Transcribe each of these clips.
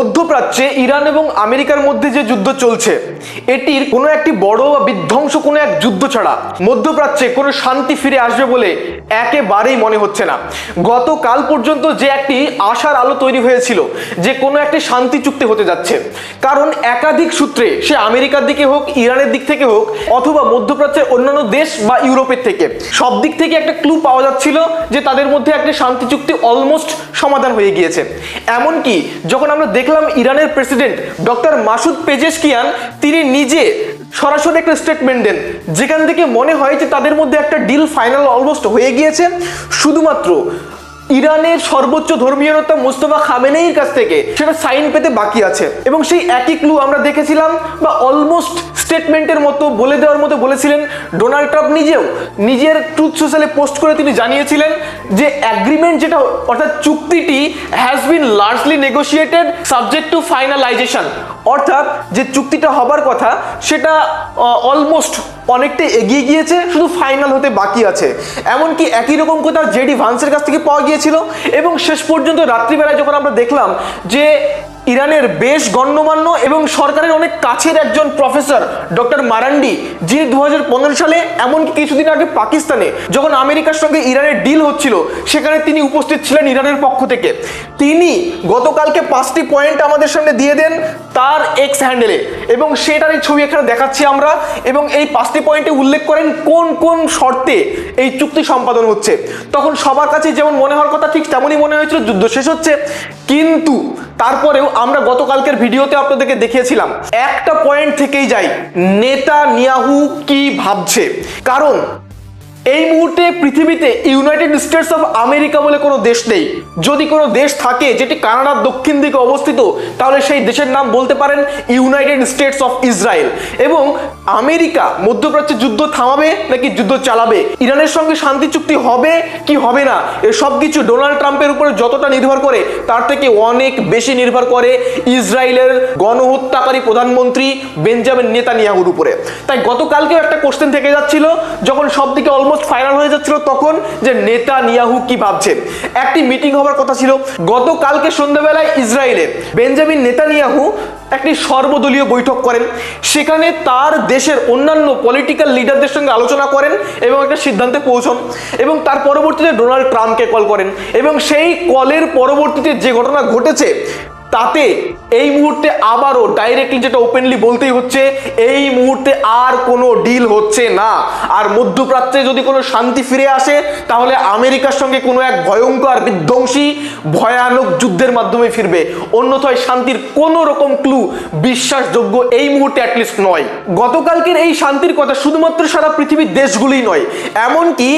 মধ্যপ্রাচ্যে ইরান এবং আমেরিকার মধ্যে যে যুদ্ধ চলছে, এটির কোনো একটি বড় বা বিধ্বংস কোনো এক যুদ্ধ ছাড়া মধ্যপ্রাচ্যে কোনো শান্তি ফিরে আসবে বলে একেবারেই মনে হচ্ছে না। গতকাল পর্যন্ত যে একটি আশার আলো তৈরি হয়েছিল যে কোনো একটি শান্তি চুক্তি হতে যাচ্ছে, কারণ একাধিক সূত্রে, সে আমেরিকার দিকে হোক, ইরানের দিক থেকে হোক, অথবা মধ্যপ্রাচ্যের অন্যান্য দেশ বা ইউরোপের থেকে, সব দিক থেকে একটা ক্লু পাওয়া যাচ্ছিল যে তাদের মধ্যে একটা শান্তি চুক্তি অলমোস্ট সমাধান হয়ে গিয়েছে। এমনকি যখন আমরা দেখলাম ইরানের প্রেসিডেন্ট ডক্টর মাসুদ পেজেশকিয়ান তিনি নিজে সরাসরি একটা স্টেটমেন্ট দেন, যেখান থেকে মনে হয় যে তাদের মধ্যে একটা ডিল ফাইনাল অলমোস্ট হয়ে গিয়েছে, শুধুমাত্র ইরানের সর্বোচ্চ ধর্মীয় নেতা মুস্তফা খামেনেইর কাছ থেকে সেটা সাইন পেতে বাকি আছে। এবং সেই একই ক্লু আমরা দেখেছিলাম বা অলমোস্ট স্টেটমেন্টের মতো বলে দেওয়ার মতো বলেছিলেন ডোনাল্ড ট্রাম্প নিজেও। নিজের ট্রুথ সোশ্যালে পোস্ট করে তিনি জানিয়েছিলেন যে অ্যাগ্রিমেন্ট যেটা, অর্থাৎ চুক্তিটি has been largely negotiated subject to finalisation, অর্থাৎ যে চুক্তিটা হবার কথা সেটা অলমোস্ট অনেকটা এগিয়ে গিয়েছে, শুধু ফাইনাল হতে বাকি আছে। এমনকি একই রকম কথা জেডি ভান্সের কাছ থেকে পাওয়া গিয়েছিল। এবং শেষ পর্যন্ত রাত্রিবেলায় যখন আমরা দেখলাম যে ইরানের বেশ গণ্যমান্য এবং সরকারের অনেক কাছের একজন প্রফেসর ডক্টর মারান্ডি, যিনি 2015 সালে এমনকি কিছুদিন আগে পাকিস্তানে যখন আমেরিকার সঙ্গে ইরানের ডিল হচ্ছিল সেখানে তিনি উপস্থিত ছিলেন ইরানের পক্ষ থেকে, তিনি গতকালকে 5টি পয়েন্ট আমাদের সামনে দিয়ে দেন তার এক্স হ্যান্ডেলে, এবং সেটারই ছবি এখানে দেখাচ্ছি আমরা। এবং এই 5টি পয়েন্টে উল্লেখ করেন কোন কোন শর্তে এই চুক্তি সম্পাদন হচ্ছে। তখন সবার কাছে যেমন মনে হওয়ার কথা ঠিক তেমনই মনে হয়েছিল যুদ্ধ শেষ হচ্ছে, কিন্তু তারপরেও আমরা গতকালকের ভিডিওতে আপনাদেরকে দেখিয়েছিলাম একটা পয়েন্ট থেকেই যাই, নেতানিয়াহু কি ভাবছে। কারণ এই মুহূর্তে পৃথিবীতে ইউনাইটেড স্টেটস অফ আমেরিকা বলে কোনো দেশ নেই। যদি কোনো দেশ থাকে যেটি কানাডার দক্ষিণ দিকে অবস্থিত, তাহলে সেই দেশের নাম বলতে পারেন ইউনাইটেড স্টেটস অফ ইসরায়েল। এবং আমেরিকা মধ্যপ্রাচ্যে যুদ্ধ থামাবে নাকি যুদ্ধ চালাবে, ইরানের সঙ্গে শান্তি চুক্তি হবে কি হবে না, এসব কিছু ডোনাল্ড ট্রাম্পের উপরে যতটা নির্ভর করে তার থেকে অনেক বেশি নির্ভর করে ইসরায়েলের গণহত্যাকারী প্রধানমন্ত্রী বেঞ্জামিন নেতানিয়াহুর উপরে। তাই গতকালকেও একটা কোশ্চেন থেকে যাচ্ছিল যখন সব দিকে ফাইনাল হয়ে যাচ্ছিল, তখন যে নেতানিয়াহু কি ভাবছেন। একটি মিটিং হবার কথা ছিল গতকালকে সন্ধ্যাবেলায় ইসরায়েলে। বেঞ্জামিন নেতানিয়াহু একটি সর্বদলীয় বৈঠক করেন, সেখানে তার দেশের অন্যান্য পলিটিক্যাল লিডারদের সঙ্গে আলোচনা করেন এবং একটা সিদ্ধান্তে পৌঁছন। এবং তার পরবর্তীতে ডোনাল্ড ট্রাম্পকে কল করেন, এবং সেই কলের পরবর্তীতে যে ঘটনা ঘটেছে তাতে এই মুহূর্তে আবারও ডাইরেক্টলি যেটা ওপেনলি বলতেই হচ্ছে, এই মুহূর্তে আর কোনো ডিল হচ্ছে না। আর মধ্যপ্রাচ্যে যদি কোনো শান্তি ফিরে আসে তাহলে আমেরিকার সঙ্গে কোনো এক ভয়ঙ্কর বিধ্বংসী ভয়ানক যুদ্ধের মাধ্যমে ফিরবে, অন্যথায় শান্তির কোনো রকম ক্লু বিশ্বাসযোগ্য এই মুহূর্তে অ্যাটলিস্ট নয়। গতকালকের এই শান্তির কথা শুধুমাত্র সারা পৃথিবীর দেশগুলোই নয়, এমনকি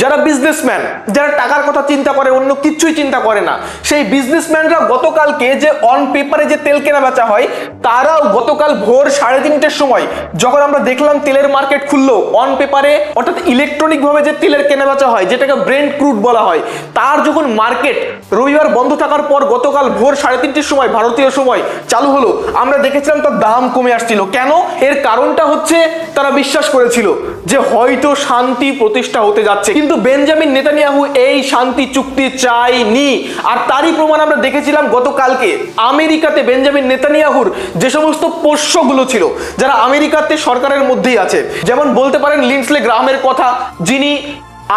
যারা বিজনেসম্যান, যারা টাকার কথা চিন্তা করে, অন্য কিছুই চিন্তা করে না, সেই বিজনেসম্যানরা গতকালকে যে অন পেপারে যে তেল কেনা বেচা হয়, তারাও গতকাল ভোর 3:30টার সময় যখন আমরা দেখলাম তেলের মার্কেট খুললো অন পেপারে, অর্থাৎ ইলেকট্রনিক ভাবে যে তেলের কেনা বেচা হয় যেটাকে ব্রেন্ট ক্রুড বলা হয়, তার যখন মার্কেট রবিবার বন্ধ থাকার পর গতকাল ভোর 3:30টার সময় ভারতীয় সময় চালু হলো, আমরা দেখেছিলাম তার দাম কমে আসছিল। কেন? এর কারণটা হচ্ছে তারা বিশ্বাস করেছিল যে হয়তো শান্তি প্রতিষ্ঠা হতে যাচ্ছে, কিন্তু বেঞ্জামিন নেতানিয়াহু এই শান্তি চুক্তি চায়নি। আর তারই প্রমাণ আমরা দেখেছিলাম গতকালকে আমেরিকাতে বেঞ্জামিন নেতানিয়াহুর যে সমস্ত পোষ্যগুলো ছিল যারা আমেরিকাতে সরকারের মধ্যেই আছে, যেমন বলতে পারেন লিন্ডসে গ্রাহামের কথা, যিনি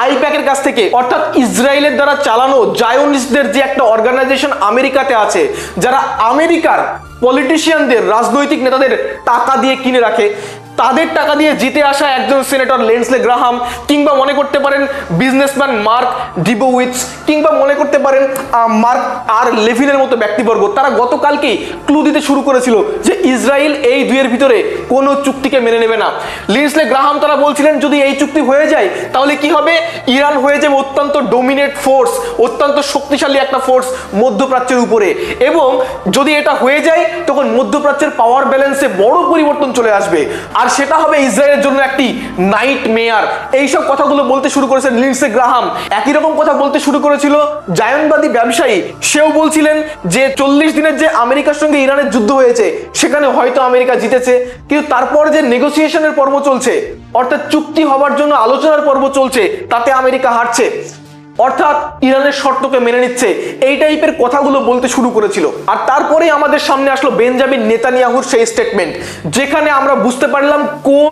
আইপ্যাকের কাছ থেকে, অর্থাৎ ইসরায়েলের দ্বারা চালানো জায়োনিস্টদের যে একটা অর্গানাইজেশন আমেরিকাতে আছে, যারা আমেরিকার পলিটিশিয়ানদের, রাজনৈতিক নেতাদের টাকা দিয়ে কিনে রাখে, তাদের টাকা দিয়ে জিতে আসা একজন সিনেটর লিন্ডসে গ্রাহাম, কিংবা মনে করতে পারেন বিজনেসম্যান মার্ক ডিবোউইটস, কিংবা মনে করতে পারেন মার্ক আর লেভিনের মতো ব্যক্তিবর্গ, তারা গতকালকেই ক্লু দিতে শুরু করেছিল যে ইসরায়েল এই দুইয়ের ভিতরে কোনো চুক্তিকে মেনে নেবে না। লিন্ডসে গ্রাহাম তারা বলছিলেন যদি এই চুক্তি হয়ে যায় তাহলে কি হবে, ইরান হয়ে যাবে অত্যন্ত ডোমিনেট ফোর্স, অত্যন্ত শক্তিশালী একটা ফোর্স মধ্যপ্রাচ্যের উপরে, এবং যদি এটা হয়ে যায় তখন মধ্যপ্রাচ্যের পাওয়ার ব্যালেন্সে বড় পরিবর্তন চলে আসবে, আর সেটা হবে ইসরায়েলের জন্য একটি নাইট মেয়ার। এইসব কথাগুলো বলতে শুরু করেছেন লিন্ডসে গ্রাহাম। একই রকম কথা বলতে শুরু করেছিল জায়নবাদী ব্যবসায়ী, সেও বলছিলেন যে 40 দিনের যে আমেরিকার সঙ্গে ইরানের যুদ্ধ হয়েছে সেখানে হয়তো আমেরিকা জিতেছে, কিন্তু তারপর যে নেগোসিয়েশনের পর্ব চলছে, অর্থাৎ চুক্তি হবার জন্য আলোচনার পর্ব চলছে, তাতে আমেরিকা হারছে। অর্থাৎ ইরানের শর্তকে মেনে নিচ্ছে, এই টাইপের কথাগুলো বলতে শুরু করেছিল। আর তারপরেই আমাদের সামনে আসলো বেঞ্জামিন নেতানিয়াহুর সেই স্টেটমেন্ট, যেখানে আমরা বুঝতে পারলাম কোন